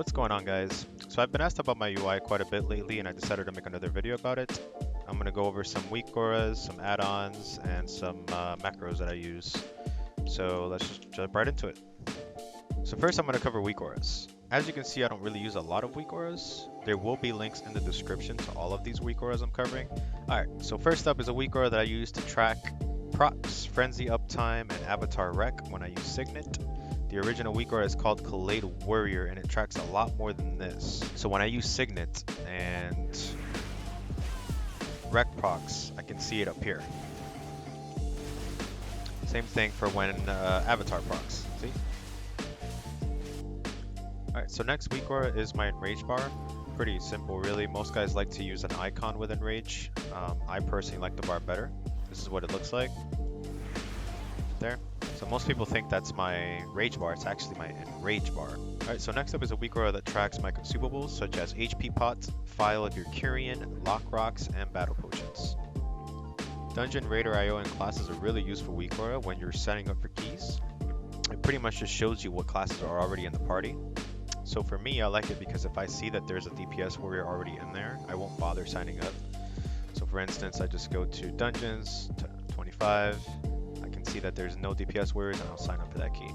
What's going on, guys? So I've been asked about my UI quite a bit lately, and I decided to make another video about it. I'm going to go over some Weakauras, some add-ons, and some macros that I use. So let's just jump right into it. So first I'm going to cover Weakauras. As you can see, I don't really use a lot of Weakauras. There will be links in the description to all of these Weakauras I'm covering. Alright, so first up is a Weakaura that I use to track procs, frenzy uptime, and avatar rec when I use Signet. The original Weakaura is called Collate Warrior, and it tracks a lot more than this. So when I use Signet and rec procs, I can see it up here. Same thing for when avatar procs, see? Alright, so next Weakaura is my Enrage bar. Pretty simple really. Most guys like to use an icon with Enrage. I personally like the bar better. This is what it looks like. There. So most people think that's my Rage bar. It's actually my Enrage bar. Alright, so next up is a Weakaura that tracks my consumables such as HP pots, file of your Curian, lock rocks, and battle potions. Dungeon, Raider, IO, and classes are really useful Weakaura when you're setting up for keys. It pretty much just shows you what classes are already in the party. So for me, I like it because if I see that there's a DPS warrior already in there, I won't bother signing up. So for instance, I just go to Dungeons, 25, I can see that there's no DPS warriors and I'll sign up for that key.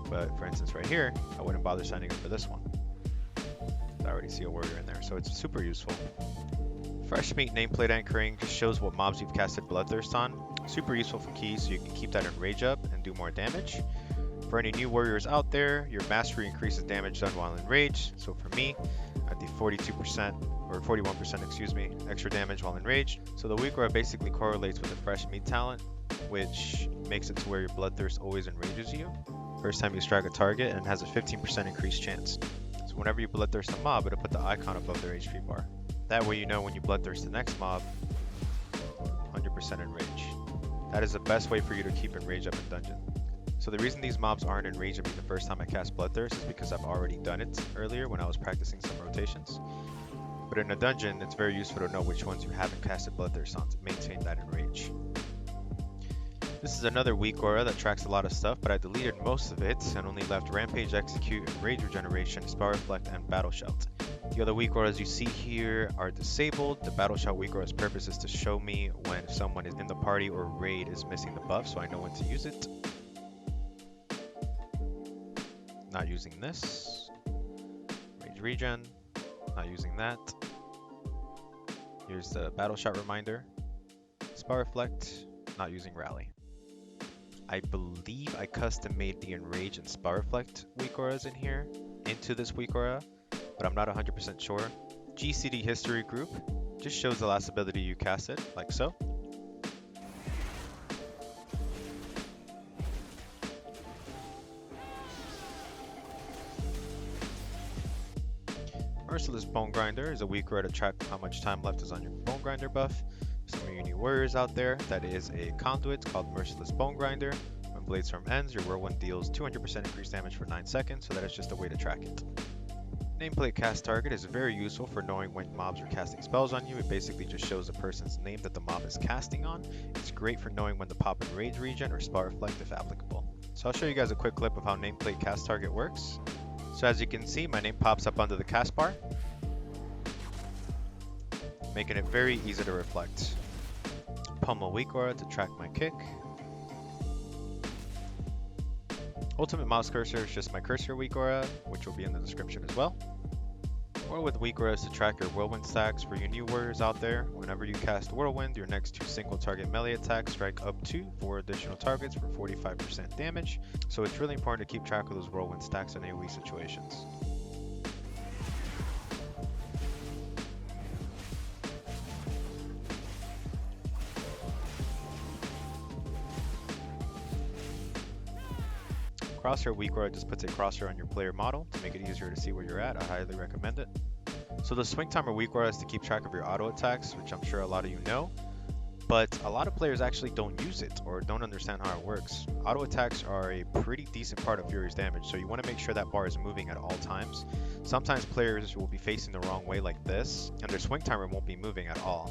But for instance right here, I wouldn't bother signing up for this one. I already see a warrior in there, so it's super useful. Fresh Meat Nameplate Anchoring just shows what mobs you've casted Bloodthirst on. Super useful for keys so you can keep that Enrage up and do more damage. For any new warriors out there, your mastery increases damage done while enraged. So for me, I do 42% or 41%, excuse me, extra damage while enraged. So the Weakaura basically correlates with the Fresh Meat talent, which makes it to where your Bloodthirst always enrages you first time you strike a target, and has a 15% increased chance. So whenever you Bloodthirst a mob, it'll put the icon above their HP bar. That way you know when you Bloodthirst the next mob, 100% enrage. That is the best way for you to keep enrage up in dungeon. So the reason these mobs aren't enraged at me the first time I cast Bloodthirst is because I've already done it earlier when I was practicing some rotations. But in a dungeon, it's very useful to know which ones you haven't casted Bloodthirst on to maintain that enrage. This is another Weakaura that tracks a lot of stuff, but I deleted most of it and only left Rampage, Execute, Rage Regeneration, Spell Reflect, and Battle Shout. The other Weakauras you see here are disabled. The Battle Shout Weakaura's purpose is to show me when someone is in the party or raid is missing the buff, so I know when to use it. Not using this. Rage Regen. Not using that. Here's the Battle Shot reminder. Spell Reflect. Not using Raeli. I believe I custom made the Enrage and Spell Reflect Weakauras in here into this Weakaura, but I'm not 100% sure. GCD History Group just shows the last ability you casted, like so. Merciless Bone Grinder is a Weakaura to track how much time left is on your Bone Grinder buff. Some of you new warriors out there, that is a conduit called Merciless Bone Grinder. When Bladestorm ends, your whirlwind deals 200% increased damage for 9 seconds, so that is just a way to track it. Nameplate Cast Target is very useful for knowing when mobs are casting spells on you. It basically just shows the person's name that the mob is casting on. It's great for knowing when to pop in Rage Regen or Spell Reflect if applicable. So I'll show you guys a quick clip of how Nameplate Cast Target works. So as you can see, my name pops up under the Castbar, making it very easy to reflect. Pummel Weakaura to track my kick. Ultimate Mouse Cursor is just my cursor Weakaura, which will be in the description as well. Whirlwind Weakaura is to track your whirlwind stacks for you new warriors out there. Whenever you cast Whirlwind, your next 2 single target melee attacks strike up to 4 additional targets for 45% damage. So it's really important to keep track of those Whirlwind stacks in AoE situations. Crosshair Weakaura just puts a crosshair on your player model to make it easier to see where you're at. I highly recommend it. So the Swing Timer Weakaura is to keep track of your auto attacks, which I'm sure a lot of you know, but a lot of players actually don't use it or don't understand how it works. Auto attacks are a pretty decent part of Fury's damage, so you want to make sure that bar is moving at all times. Sometimes players will be facing the wrong way like this, and their Swing Timer won't be moving at all.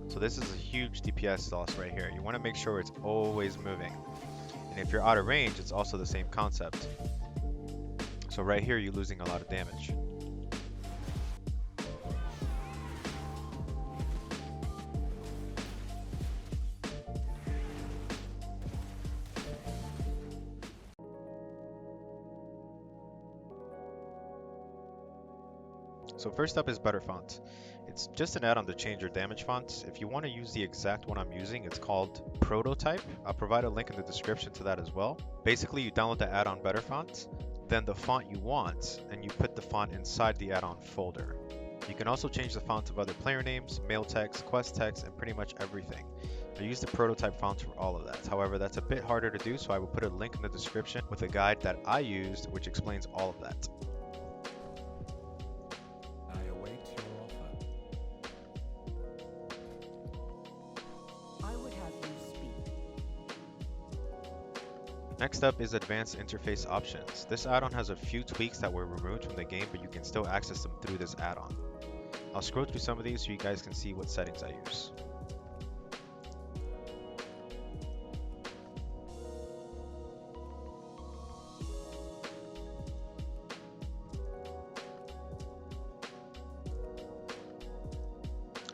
So this is a huge DPS loss right here. You want to make sure it's always moving. And if you're out of range, it's also the same concept. So So right here, you're losing a lot of damage. So first up is Betterfont. It's just an add-on to change your damage fonts. If you want to use the exact one I'm using, it's called Prototype. I'll provide a link in the description to that as well. Basically, you download the add-on Betterfont, then the font you want, and you put the font inside the add-on folder. You can also change the font of other player names, mail text, quest text, and pretty much everything. I use the Prototype font for all of that. However, that's a bit harder to do, so I will put a link in the description with a guide that I used, which explains all of that. Next up is Advanced Interface Options. This add-on has a few tweaks that were removed from the game, but you can still access them through this add-on. I'll scroll through some of these so you guys can see what settings I use.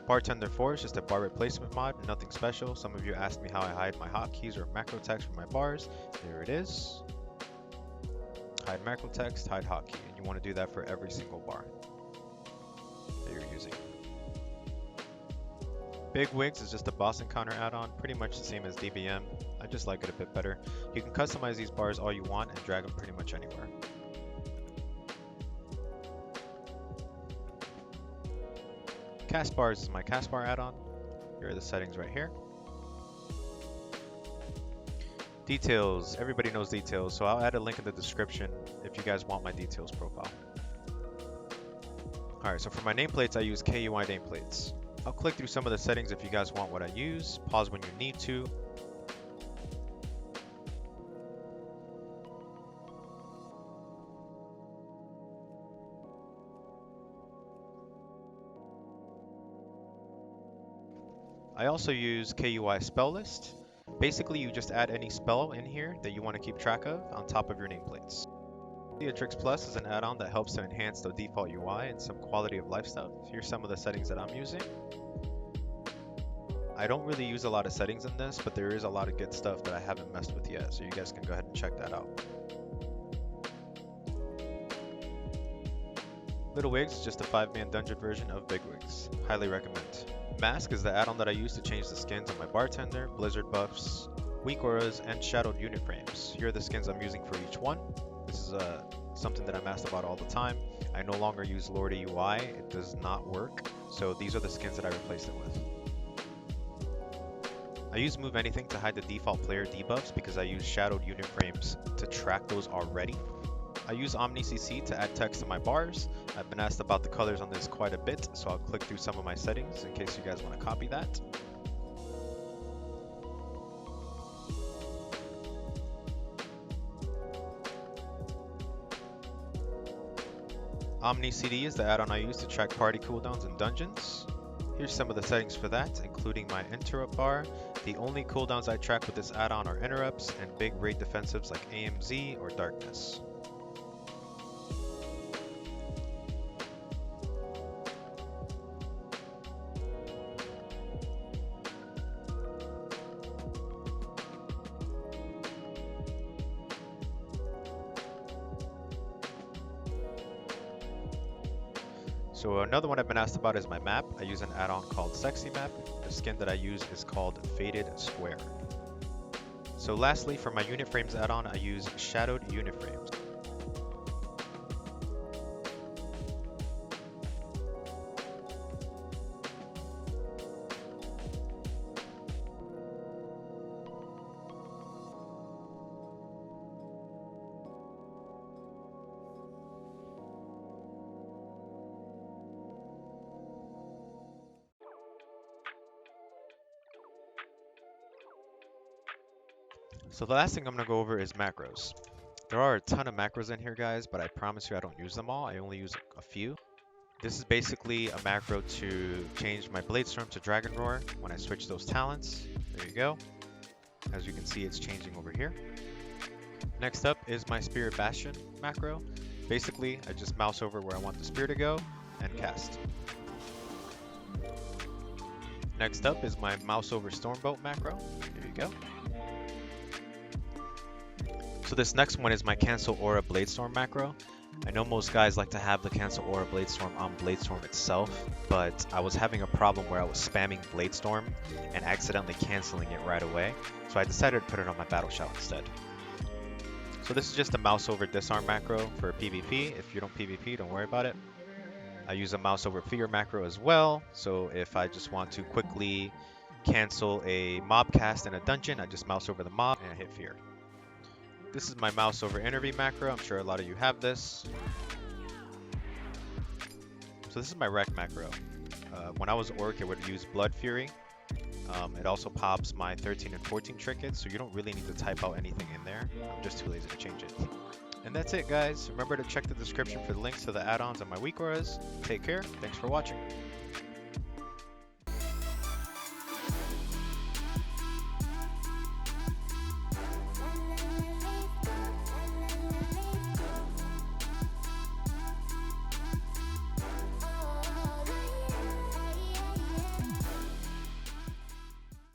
Bartender 4 is just a bar replacement mod, nothing special. Some of you asked me how I hide my hotkeys or macro text from my bars. There it is. Hide macro text, hide hotkey, and you want to do that for every single bar that you're using. Bigwigs is just a boss encounter add-on, pretty much the same as DBM. I just like it a bit better. You can customize these bars all you want and drag them pretty much anywhere. Castbars is my Castbar add-on. Here are the settings right here. Details, everybody knows details, so I'll add a link in the description if you guys want my details profile. Alright, so for my nameplates, I use KUI nameplates. I'll click through some of the settings if you guys want what I use. Pause when you need to. I also use KUI spell list. Basically, you just add any spell in here that you want to keep track of on top of your nameplates. Leatrix Plus is an add-on that helps to enhance the default UI and some quality of life stuff. Here's some of the settings that I'm using. I don't really use a lot of settings in this, but there is a lot of good stuff that I haven't messed with yet, so you guys can go ahead and check that out. LittleWigs is just a 5-man dungeon version of Bigwigs. Highly recommend. Masque is the add-on that I use to change the skins on my bartender, blizzard buffs, Weakauras, and ShadowedUnitFrames. Here are the skins I'm using for each one. This is something that I'm asked about all the time. I no longer use Lordy UI, it does not work, so these are the skins that I replaced it with. I use Move Anything to hide the default player debuffs because I use ShadowedUnitFrames to track those already. I use OmniCC to add text to my bars. I've been asked about the colors on this quite a bit, so I'll click through some of my settings in case you guys want to copy that. OmniCD is the add-on I use to track party cooldowns in dungeons. Here's some of the settings for that, including my interrupt bar. The only cooldowns I track with this add-on are interrupts and big raid defensives like AMZ or Darkness. So another one I've been asked about is my map. I use an add-on called SexyMap. The skin that I use is called Faded Square. So lastly, for my UnitFrames add-on, I use ShadowedUnitFrames. So the last thing I'm going to go over is macros. There are a ton of macros in here, guys, but I promise you I don't use them all. I only use a few. This is basically a macro to change my Bladestorm to Dragon Roar when I switch those talents. There you go. As you can see, it's changing over here. Next up is my Spirit Bastion macro. Basically, I just mouse over where I want the spear to go and cast. Next up is my mouse over Stormbolt macro. Here you go. So this next one is my CANCELAURA Bladestorm macro. I know most guys like to have the CANCELAURA Bladestorm on Bladestorm itself, but I was having a problem where I was spamming Bladestorm and accidentally canceling it right away, so I decided to put it on my battle shout instead. So this is just a mouse over disarm macro for PvP. If you don't PvP, don't worry about it. I use a mouse over fear macro as well, so if I just want to quickly cancel a mob cast in a dungeon, I just mouse over the mob and I hit fear. This is my mouse over interview macro. I'm sure a lot of you have this. So this is my rec macro. When I was orc, it would use Blood Fury. It also pops my 13 and 14 trinkets, so you don't really need to type out anything in there. I'm just too lazy to change it. And that's it, guys. Remember to check the description for the links to the add-ons on my Weakauras. Take care. Thanks for watching.